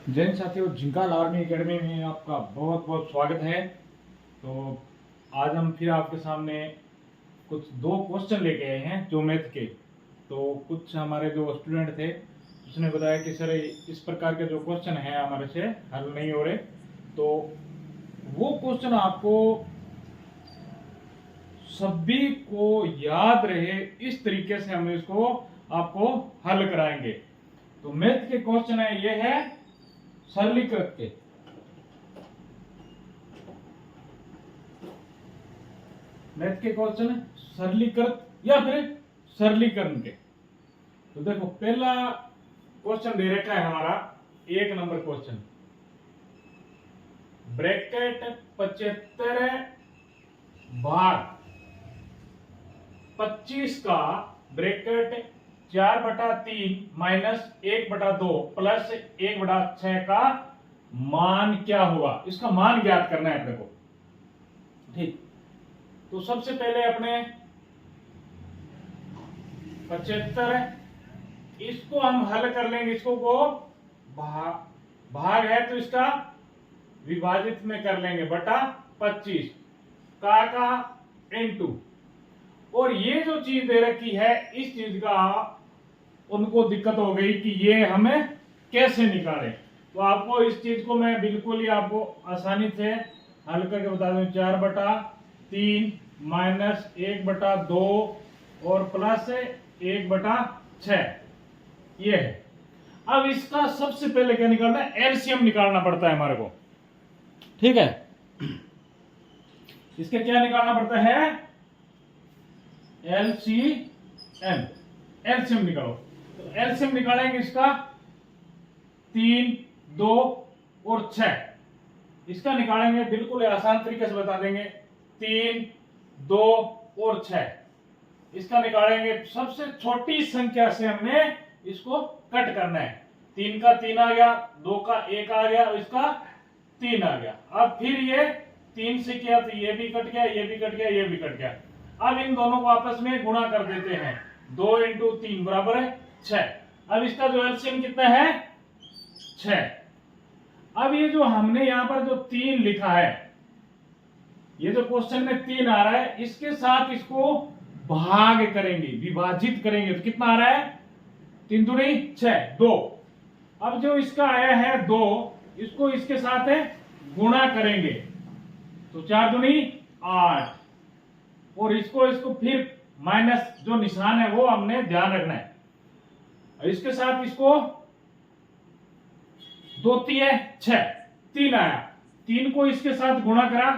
जैन साथियों, झिंकाल army academy में आपका बहुत बहुत स्वागत है। तो आज हम फिर आपके सामने कुछ दो क्वेश्चन लेके आए हैं जो मैथ के। तो कुछ हमारे जो स्टूडेंट थे उसने बताया कि सर इस प्रकार के जो क्वेश्चन हैं हमारे से हल नहीं हो रहे, तो वो क्वेश्चन आपको सभी को याद रहे इस तरीके से हम इसको आपको हल कराएंगे। तो मैथ के क्वेश्चन है, ये है सरलीकृत के। मैथ के क्वेश्चन है सरलीकृत या फिर सरलीकरण के। तो देखो पहला क्वेश्चन दे रखा है हमारा 1 नंबर क्वेश्चन। ब्रैकेट 75 भाग 25 का ब्रैकेट 4/3 माइनस 1/2 प्लस 1/6 का मान क्या होगा, इसका मान ज्ञात करना है अपने को। ठीक, तो सबसे पहले अपने 75 है, इसको हम हल कर लेंगे। इसको को भाग है तो इसका विभाजित में कर लेंगे बटा 25 का इनटू, और ये जो चीज दे रखी है इस चीज का उनको दिक्कत हो गई कि ये हमें कैसे निकालें। तो आपको इस चीज को मैं बिल्कुल ही आपको आसानी से हल करके बता दूं। 4/3 माइनस 1/2 और प्लस 1/6 ये है। अब इसका सबसे पहले क्या निकालना है, एलसीएम निकालना पड़ता है हमारे को। ठीक है, इसके क्या निकालना पड़ता है, एलसीएम। एलसीएम निकालो, तो एलसीएम निकालेंगे इसका 3, 2 और 6। इसका निकालेंगे बिल्कुल आसान तरीके से बता देंगे। 3, 2 और 6 इसका निकालेंगे। सबसे छोटी संख्या से हमने इसको कट करना है। 3 का 3 आ गया, 2 का 1 आ गया, इसका 3 आ गया। अब फिर ये 3 से किया तो ये भी कट गया, ये भी कट गया, ये भी कट गया। अब इन दोनों को आपस में गुणा कर देते हैं। 2 × 3 बराबर है 6। अब इसका जो एलसीएम कितना है, 6। अब ये जो हमने यहां पर जो 3 लिखा है, ये जो क्वेश्चन में 3 आ रहा है, इसके साथ इसको भाग करेंगे, विभाजित करेंगे तो कितना आ रहा है, 3 दूनी 6, 2। अब जो इसका आया है 2, इसको इसके साथ है गुणा करेंगे तो 4 दूनी 8, और इसको फिर माइनस जो निशान है वो हमने ध्यान रखना है। इसके साथ इसको 2 3 6, 3 आया। 3 को इसके साथ गुणा करा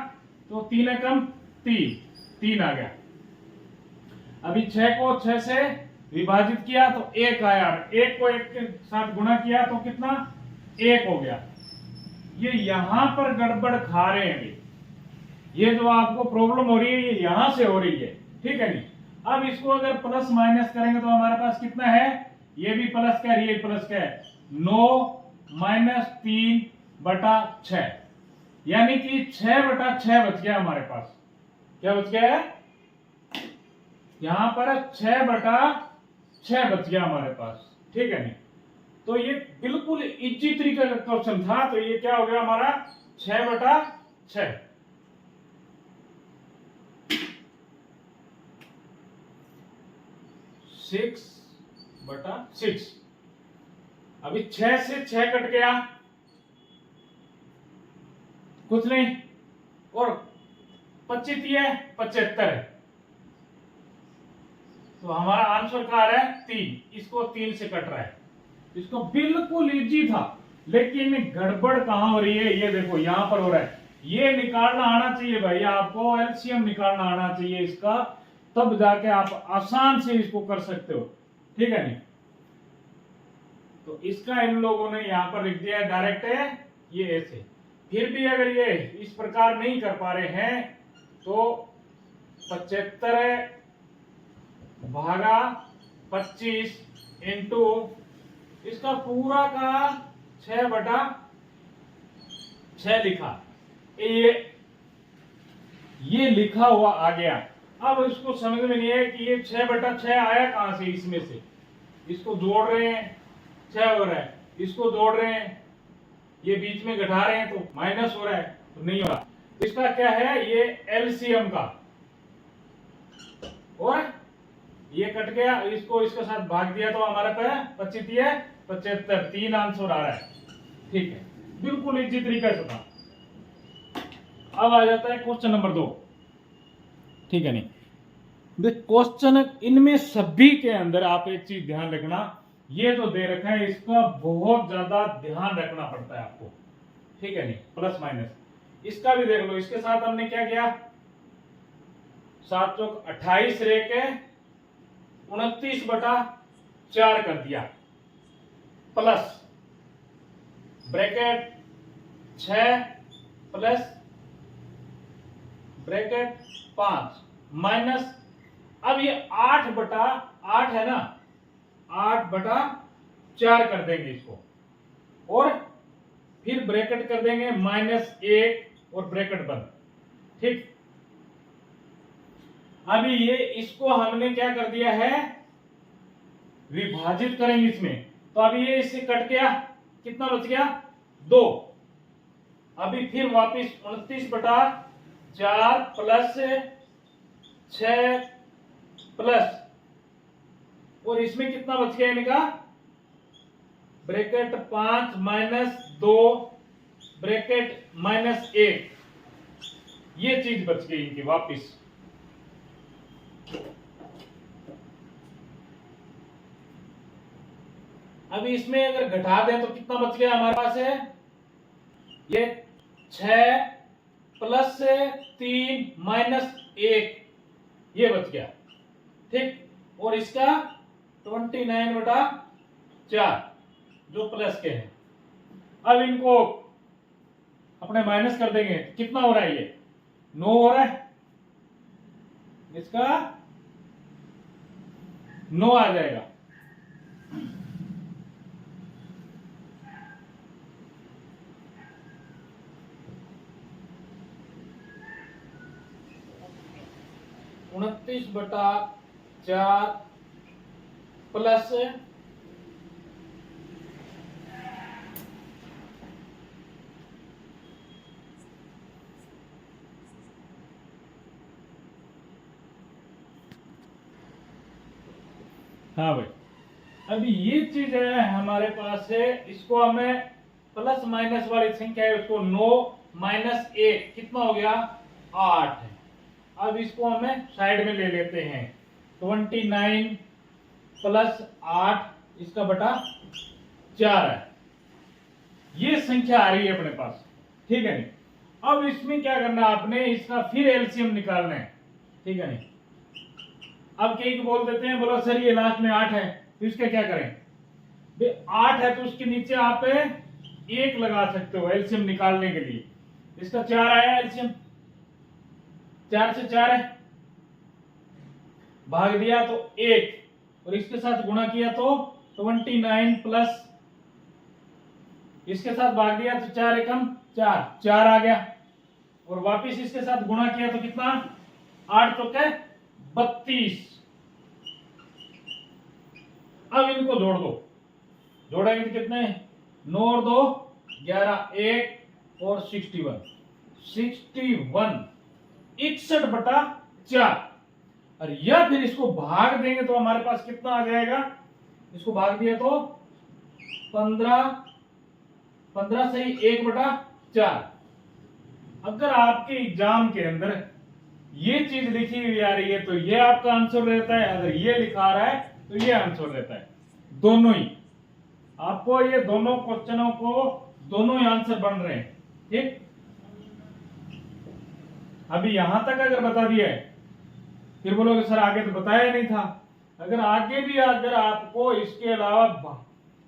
तो 3 एकम 3, 3 आ गया। अभी 6 को 6 से विभाजित किया तो 1 आया। 1 को 1 के साथ गुणा किया तो कितना, 1 हो गया। ये यहां पर गड़बड़ खा रहे हैं अभी। ये जो आपको प्रॉब्लम हो रही है ये यहां से हो रही है, ठीक है नहीं। अब इसको अगर प्लस माइनस करेंगे तो हमारे पास कितना है, ये भी प्लस का है, ये प्लस का है। 9 माइनस 3/6, यानी कि 6/6 बच गया हमारे पास। क्या बच गया है, यहां पर 6/6 बच गया हमारे पास, ठीक है नहीं। तो ये बिल्कुल इजी तरीके का क्वेश्चन था। तो ये क्या हो गया हमारा, 6/6। 6/6। अभी 6 से 6 कट गया, कुछ नहीं, और 25 है 75 है, तो हमारा आंसर क्या आ रहा है, 3। इसको 3 से कट रहा है। इसको बिल्कुल इजी था, लेकिन गड़बड़ कहां हो रही है, ये देखो यहां पर हो रहा है। ये निकालना आना चाहिए भाई आपको, एलसीएम निकालना आना चाहिए इसका, तब जाके आप आसान से इसको कर सकते हो, ठीक है नहीं। तो इसका इन लोगों ने यहां पर लिख दिया डायरेक्ट है ये ऐसे। फिर भी अगर ये इस प्रकार नहीं कर पा रहे हैं तो 75 भागा 25 इंटू इसका पूरा का 6/6 लिखा। ये लिखा हुआ आ गया। अब इसको समझ में नहीं है कि ये 6/6 आया कहां से, इसमें से इसको जोड़ रहे हैं 6 हो रहा है, इसको जोड़ रहे हैं ये बीच में घटा रहे हैं तो माइनस हो रहा है, तो नहीं हो रहा। इसका क्या है, ये एलसीएम का, और ये कट गया, इसको इसके साथ भाग दिया तो हमारे पे 75 3 आंसर आ रहा है। ठीक है, बिल्कुल इजी तरीके से था। अब आ जाता है क्वेश्चन नंबर 2। ठीक है, नहीं क्वेश्चन इनमें सभी के अंदर आप एक चीज ध्यान रखना, ये जो दे रखा है इसका बहुत ज्यादा ध्यान रखना पड़ता है आपको। ठीक है, नहीं प्लस माइनस इसका भी देख लो। इसके साथ हमने क्या किया, 7 चौक 28 रह के 29/4 कर दिया, plus bracket 6 plus bracket 5 minus, अब ये 8/8 है ना, 8/4 कर देंगे इसको, और फिर ब्रैकेट कर देंगे -1 और ब्रैकेट बंद। ठीक, अभी ये इसको हमने क्या कर दिया है, विभाजित करेंगे इसमें, तो अभी ये इससे कट गया, कितना बच गया 2। अभी फिर वापिस 29/4 प्लस 6 प्लस, और इसमें कितना बच गया इनका, ब्रैकेट 5 -2 ब्रैकेट -1, ये चीज बच गई इनकी वापिस। अभी इसमें अगर घटा दें तो कितना बच गया हमारे पास है, ये 6 प्लस 3 -1 ये बच गया। ठीक, और इसका 29/4 जो प्लस के हैं। अब इनको अपने माइनस कर देंगे, कितना हो रहा है, ये 9 हो रहा है, इसका 9 आ जाएगा। (29/4 प्लस हाँ भाई, अभी ये चीज है हमारे पास है, इसको हमें प्लस माइनस वाली संख्या है उसको 9 -1 कितना हो गया 8 है। अब इसको हमें साइड में ले लेते हैं, 29 प्लस 8 इसका बटा 4 है, ये संख्या आ रही है अपने पास। ठीक है, नहीं अब इसमें क्या करना है आपने, इसका फिर एलसीएम निकालना है। ठीक है, नहीं अब कई को बोल देते हैं, बोलो सर ये लास्ट में 8 है, तो इसका क्या करें, 8 है तो उसके नीचे आप 1 लगा सकते हो एलसीएम निकालने के लिए। इसका 4 आया एलसीएम, 4 से 4 है, भाग दिया तो 1, और इसके साथ गुणा किया तो 29 प्लस इसके साथ भाग दिया तो 4 एकम 4 4 आ गया, और वापिस इसके साथ गुणा किया तो कितना 8 चौके 32। अब इनको जोड़ दो, जोड़ेंगे तो कितने 9 और 2 11 1 और 61 61/4, और या फिर इसको भाग देंगे तो हमारे पास कितना आ जाएगा, इसको भाग दिया तो 15 से 1/4। अगर आपके एग्जाम के अंदर ये चीज लिखी हुई आ रही है तो ये आपका आंसर रहता है, अगर ये लिखा रहा है तो ये आंसर रहता है, दोनों ही आपको, ये दोनों क्वेश्चनों को दोनों ही आंसर बन रहे हैं। ठीक, अभी यहां तक अगर बता दिया है फिर बोलोगे सर आगे तो बताया नहीं था। अगर आगे भी अगर आपको इसके अलावा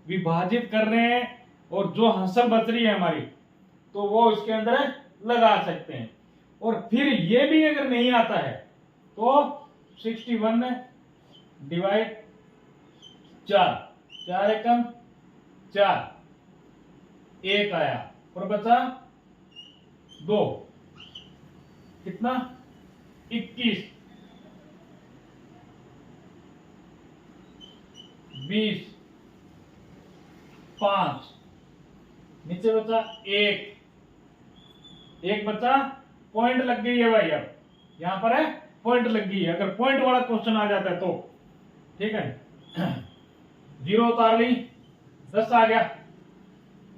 विभाजित कर रहे हैं और जो हंसर बच रही है हमारी, तो वो इसके अंदर लगा सकते हैं। और फिर ये भी अगर नहीं आता है तो 61 डिवाइड 4 4 एकम 4 1 आया, और बचा 2 कितना 21 20 5 नीचे बचा एक, एक बचा, पॉइंट लग गई है भाई। अब यहां पर है पॉइंट लग गई है, अगर पॉइंट वाला क्वेश्चन आ जाता है तो ठीक है। 0 उतार ली, 10 आ गया,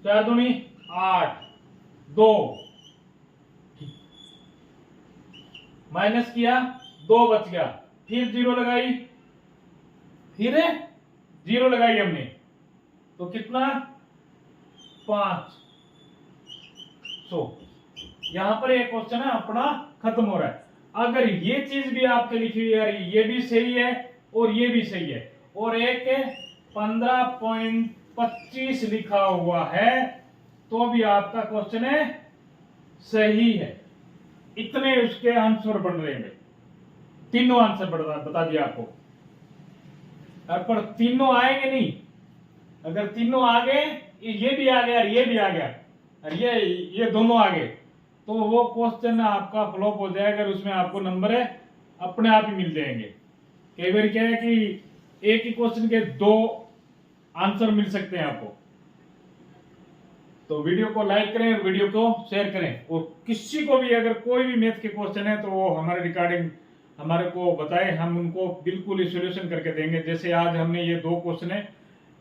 4 दूनी 8, 2 माइनस किया, 2 बच गया, फिर 0 लगाई, फिर 0 लगाई हमने, तो कितना 500। यहां पर एक क्वेश्चन है अपना खत्म हो रहा है। अगर ये चीज भी आपके लिखी हुई है, ये भी सही है और ये भी सही है, और एक 15.25 लिखा हुआ है, तो भी आपका क्वेश्चन है सही है। इतने उसके आंसर बन रहे हैं, तीनों आंसर बता दिया आपको। पर तीनों आएंगे नहीं, अगर तीनों आ गए, ये भी आ गया और ये भी आ गया और ये दोनों आ गए, तो वो क्वेश्चन आपका फ्लॉप हो जाएगा, अगर उसमें आपको नंबर है अपने आप ही मिल जाएंगे। कई बार क्या है कि एक ही क्वेश्चन के 2 आंसर मिल सकते हैं आपको। तो वीडियो को लाइक करें, वीडियो को शेयर करें, और किसी को भी अगर कोई भी मैथ के क्वेश्चन है तो वो हमारे रिगार्डिंग हमारे को बताएं, हम उनको बिल्कुल ही सोल्यूशन करके देंगे। जैसे आज हमने ये 2 क्वेश्चन है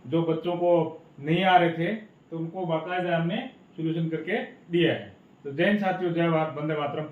जो बच्चों को नहीं आ रहे थे, तो उनको बाकायदा हमने सोल्यूशन करके दिया है। तो जय हिंद साथियों, जय भारत, वंदे मातरम।